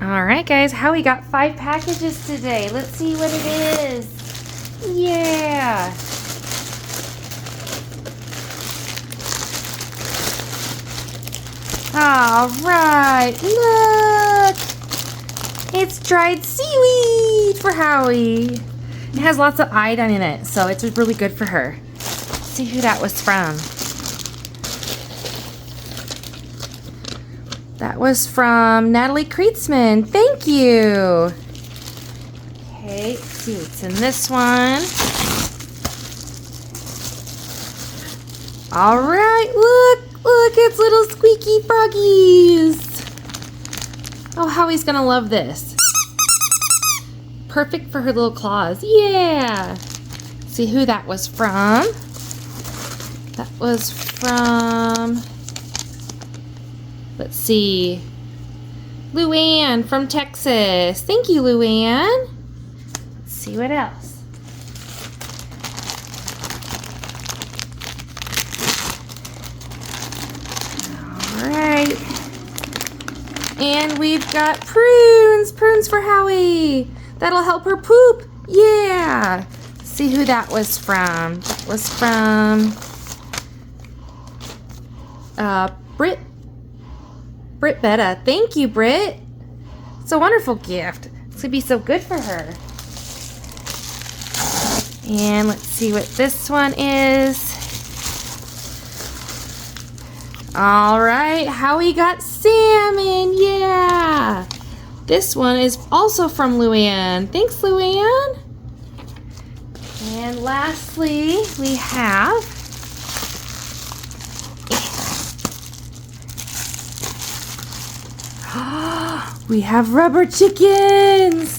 All right, guys, Howie got 5 packages today. Let's see what it is. Yeah. All right, look. It's dried seaweed for Howie. It has lots of iodine in it, so it's really good for her. Let's see who that was from. That was from Natalie Kreetzman. Thank you. Okay, let's see what's in this one. All right, look, it's little squeaky froggies. Oh, Howie's gonna love this. Perfect for her little claws. Yeah. See who that was from. That was from, let's see, Luann from Texas. Thank you, Luann. Let's see what else. All right. And we've got prunes for Howie. That'll help her poop. Yeah. See who that was from. That was from Britt Betta. Thank you, Britt. It's a wonderful gift. It's gonna be so good for her. And let's see what this one is. All right, Howie got salmon. Yeah. This one is also from Luann. Thanks, Luann. And lastly, we have rubber chickens.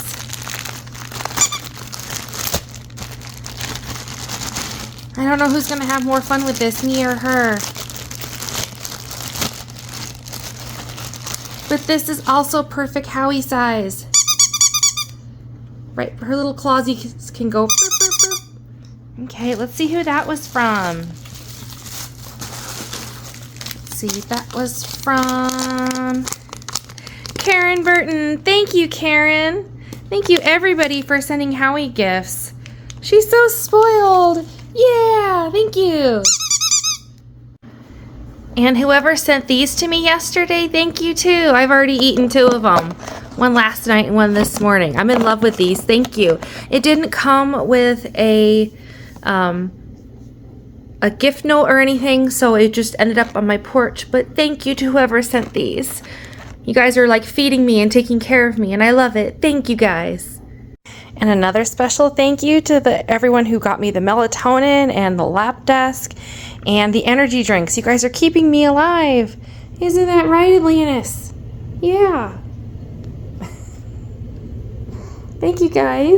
I don't know who's gonna have more fun with this, me or her. But this is also perfect Howie size. Right, her little clawsies can go. Burp, burp, burp. Okay, let's see who that was from. Let's see, that was from Karen Burton. Thank you, Karen. Thank you, everybody, for sending Howie gifts. She's so spoiled. Yeah, thank you. And whoever sent these to me yesterday, thank you too. I've already eaten 2 of them. One last night and one this morning. I'm in love with these. Thank you. It didn't come with a gift note or anything, so it just ended up on my porch. But thank you to whoever sent these. You guys are like feeding me and taking care of me, and I love it. Thank you, guys. And another special thank you to everyone who got me the melatonin and the lap desk and the energy drinks. You guys are keeping me alive. Isn't that right, Atlantis? Yeah. Thank you, guys.